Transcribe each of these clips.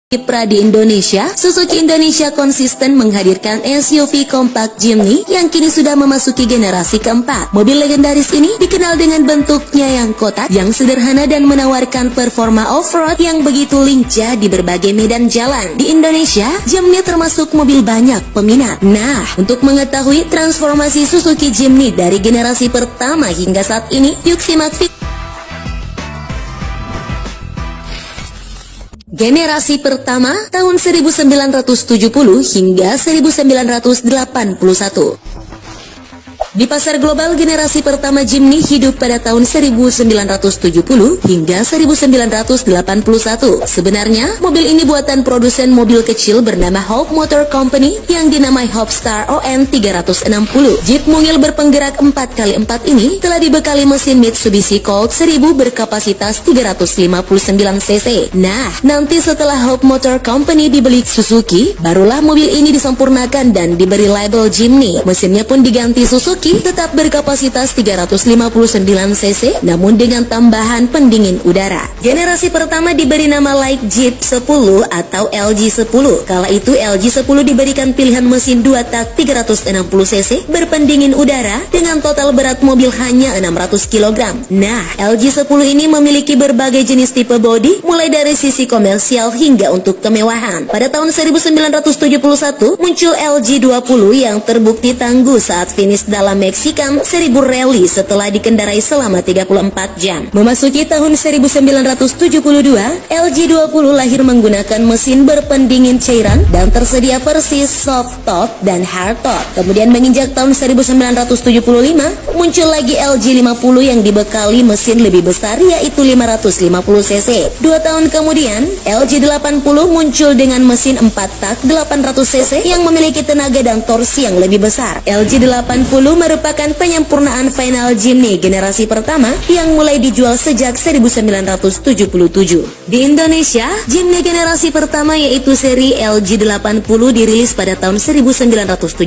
Kiprah di Indonesia, Suzuki Indonesia konsisten menghadirkan SUV kompak Jimny yang kini sudah memasuki generasi keempat. Mobil legendaris ini dikenal dengan bentuknya yang kotak, yang sederhana dan menawarkan performa off-road yang begitu lincah di berbagai medan jalan. Di Indonesia, Jimny termasuk mobil banyak peminat. Nah, untuk mengetahui transformasi Suzuki Jimny dari generasi pertama hingga saat ini, yuk simak video. Generasi pertama tahun 1970 hingga 1981. Di pasar global, generasi pertama Jimny hidup pada tahun 1970 hingga 1981. Sebenarnya, mobil ini buatan produsen mobil kecil bernama Hope Motor Company yang dinamai Hope Star ON 360. Jeep mungil berpenggerak 4x4 ini telah dibekali mesin Mitsubishi Colt 1000 berkapasitas 359 cc. Nah, nanti setelah Hope Motor Company dibeli Suzuki, barulah mobil ini disempurnakan dan diberi label Jimny. Mesinnya pun diganti Suzuki, tetap berkapasitas 359 cc namun dengan tambahan pendingin udara. Generasi pertama diberi nama Like Jeep 10 atau LG 10. Kala itu LG 10 diberikan pilihan mesin 2 tak 360 cc berpendingin udara dengan total berat mobil hanya 600 kg. Nah, LG 10 ini memiliki berbagai jenis tipe bodi mulai dari sisi komersial hingga untuk kemewahan. Pada tahun 1971 muncul LG 20 yang terbukti tangguh saat finish dalam Mexican 1000 Rally setelah dikendarai selama 34 jam. Memasuki tahun 1972, LG 20 lahir menggunakan mesin berpendingin cairan dan tersedia versi soft top dan hard top. Kemudian menginjak tahun 1975, muncul lagi LG 50 yang dibekali mesin lebih besar yaitu 550 cc. 2 tahun kemudian, LG 80 muncul dengan mesin 4 tak 800 cc yang memiliki tenaga dan torsi yang lebih besar. LG 80 merupakan penyempurnaan final Jimny generasi pertama yang mulai dijual sejak 1977. Di Indonesia, Jimny generasi pertama yaitu seri LG 80 dirilis pada tahun 1979.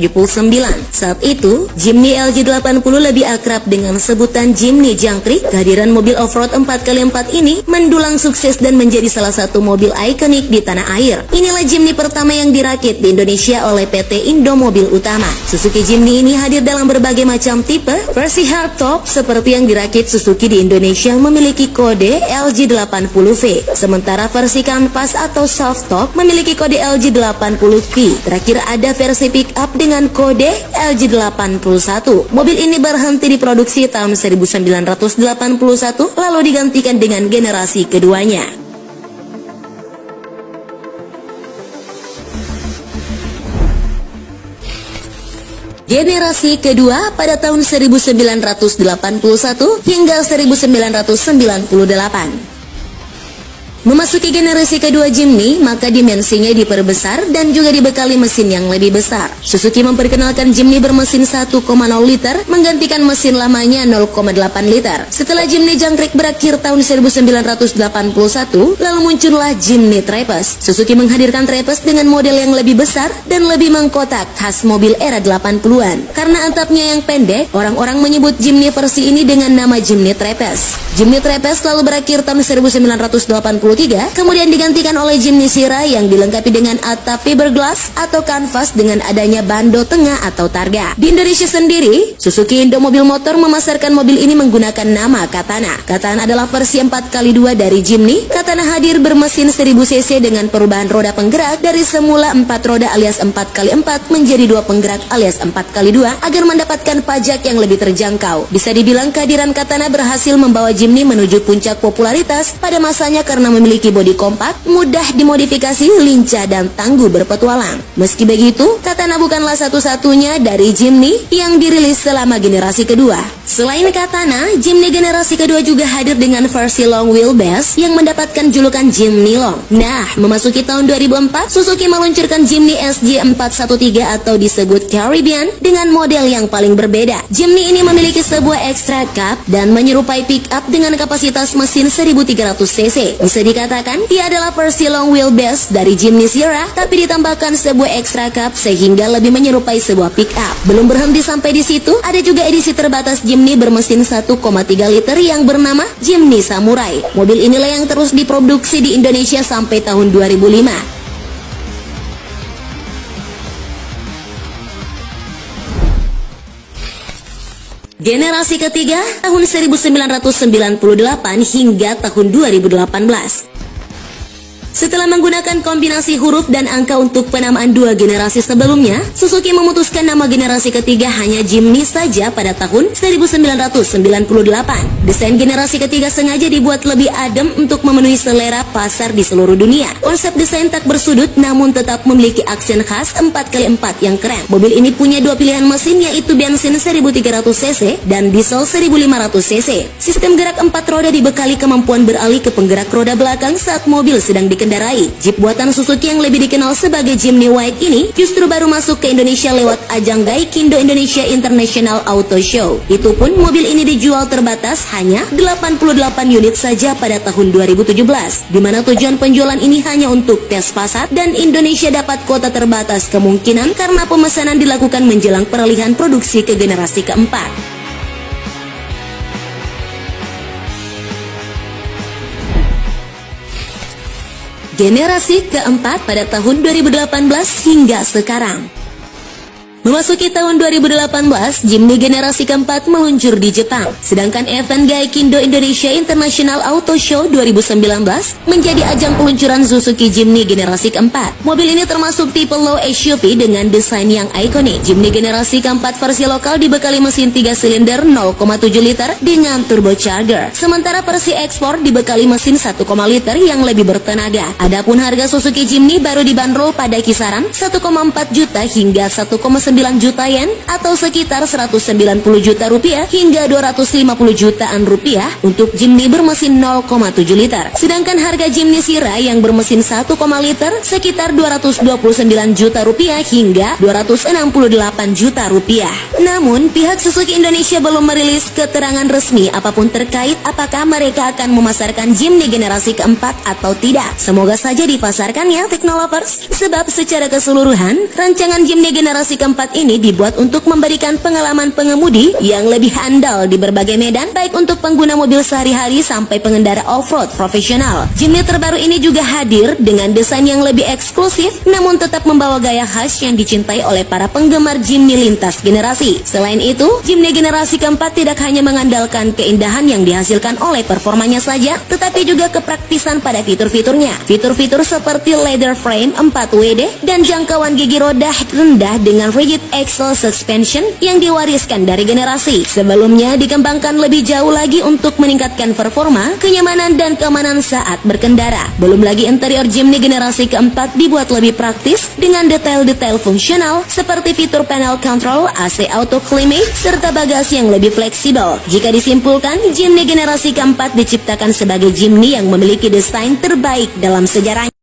Saat itu, Jimny LG 80 lebih akrab dengan sebutan Jimny Jangkrik. Kehadiran mobil off-road 4x4 ini mendulang sukses dan menjadi salah satu mobil ikonik di tanah air. Inilah Jimny pertama yang dirakit di Indonesia oleh PT Indomobil Utama. Suzuki Jimny ini hadir dalam berbagai macam tipe. Versi hardtop seperti yang dirakit Suzuki di Indonesia memiliki kode LG80V, sementara versi kanvas atau softtop memiliki kode LG80P. Terakhir ada versi pick up dengan kode LG81. Mobil ini berhenti diproduksi tahun 1981 lalu digantikan dengan generasi keduanya. Generasi kedua pada tahun 1981 hingga 1998. Memasuki generasi kedua Jimny, maka dimensinya diperbesar dan juga dibekali mesin yang lebih besar. Suzuki memperkenalkan Jimny bermesin 1,0 liter menggantikan mesin lamanya 0,8 liter. Setelah Jimny Jangkrik berakhir tahun 1981, lalu muncullah Jimny Traverse. Suzuki menghadirkan Traverse dengan model yang lebih besar dan lebih mengkotak khas mobil era 80-an. Karena atapnya yang pendek, orang-orang menyebut Jimny versi ini dengan nama Jimny Traverse. Jimny Traverse lalu berakhir tahun 1983, kemudian digantikan oleh Jimny Sierra yang dilengkapi dengan atap fiberglass atau kanvas dengan adanya bando tengah atau targa. Di Indonesia sendiri, Suzuki Indomobil Motor memasarkan mobil ini menggunakan nama Katana. Katana adalah versi 4x2 dari Jimny. Katana hadir bermesin 1000 cc dengan perubahan roda penggerak dari semula 4 roda alias 4x4 menjadi 2 penggerak alias 4x2 agar mendapatkan pajak yang lebih terjangkau. Bisa dibilang kehadiran Katana berhasil membawa Jimny menuju puncak popularitas pada masanya karena memiliki bodi kompak, mudah dimodifikasi, lincah dan tangguh berpetualang. Meski begitu, Katana bukanlah satu-satunya dari Jimny yang dirilis selama generasi kedua. Selain Katana, Jimny generasi kedua juga hadir dengan versi long wheelbase yang mendapatkan julukan Jimny Long. Nah, memasuki tahun 2004, Suzuki meluncurkan Jimny SJ413 atau disebut Caribbean dengan model yang paling berbeda. Jimny ini memiliki sebuah extra cab dan menyerupai pick up dengan kapasitas mesin 1300 cc. Bisa dikatakan dia adalah versi long wheelbase dari Jimny Sierra, tapi ditambahkan sebuah extra cab sehingga lebih menyerupai sebuah pick up. Belum berhenti sampai di situ, ada juga edisi terbatas Jimny Jimny bermesin 1,3 liter yang bernama Jimny Samurai. Mobil inilah yang terus diproduksi di Indonesia sampai tahun 2005. Generasi ketiga tahun 1998 hingga tahun 2018. Setelah menggunakan kombinasi huruf dan angka untuk penamaan dua generasi sebelumnya, Suzuki memutuskan nama generasi ketiga hanya Jimny saja pada tahun 1998. Desain generasi ketiga sengaja dibuat lebih adem untuk memenuhi selera pasar di seluruh dunia. Konsep desain tak bersudut namun tetap memiliki aksen khas 4x4 yang keren. Mobil ini punya dua pilihan mesin, yaitu bensin 1300cc dan diesel 1500cc. Sistem gerak 4 roda dibekali kemampuan beralih ke penggerak roda belakang saat mobil sedang dikendarai. Jeep buatan Suzuki yang lebih dikenal sebagai Jimny White ini justru baru masuk ke Indonesia lewat ajang Gaikindo Indonesia International Auto Show. Itu pun mobil ini dijual terbatas hanya 88 unit saja pada tahun 2017, di mana tujuan penjualan ini hanya untuk tes pasar dan Indonesia dapat kuota terbatas, kemungkinan karena pemesanan dilakukan menjelang peralihan produksi ke generasi keempat. Generasi keempat pada tahun 2018 hingga sekarang. Memasuki tahun 2018, Jimny generasi keempat meluncur di Jepang. Sedangkan event Gaikindo Indonesia International Auto Show 2019 menjadi ajang peluncuran Suzuki Jimny generasi keempat. Mobil ini termasuk tipe low SUV dengan desain yang ikonik. Jimny generasi keempat versi lokal dibekali mesin 3 silinder 0,7 liter dengan turbocharger. Sementara versi ekspor dibekali mesin 1, liter yang lebih bertenaga. Adapun harga Suzuki Jimny baru dibanderol pada kisaran 1,4 juta hingga 1,9 juta yen atau sekitar 190 juta rupiah hingga 250 jutaan rupiah untuk Jimny bermesin 0,7 liter. Sedangkan harga Jimny Sira yang bermesin 1, liter sekitar 229 juta rupiah hingga 268 juta rupiah. Namun pihak Suzuki Indonesia belum merilis keterangan resmi apapun terkait apakah mereka akan memasarkan Jimny generasi keempat atau tidak. Semoga saja dipasarkan ya Teknolovers, sebab secara keseluruhan rancangan Jimny generasi keempat ini dibuat untuk memberikan pengalaman pengemudi yang lebih handal di berbagai medan, baik untuk pengguna mobil sehari-hari sampai pengendara off-road profesional. Jimny terbaru ini juga hadir dengan desain yang lebih eksklusif namun tetap membawa gaya khas yang dicintai oleh para penggemar Jimny lintas generasi. Selain itu, Jimny generasi keempat tidak hanya mengandalkan keindahan yang dihasilkan oleh performanya saja, tetapi juga kepraktisan pada fitur-fiturnya. Fitur-fitur seperti leather frame 4WD dan jangkauan gigi roda rendah dengan rigid axle suspension yang diwariskan dari generasi sebelumnya dikembangkan lebih jauh lagi untuk meningkatkan performa, kenyamanan dan keamanan saat berkendara. Belum lagi interior Jimny generasi keempat dibuat lebih praktis dengan detail-detail fungsional seperti fitur panel control, AC auto climate serta bagasi yang lebih fleksibel. Jika disimpulkan, Jimny generasi keempat diciptakan sebagai Jimny yang memiliki desain terbaik dalam sejarahnya.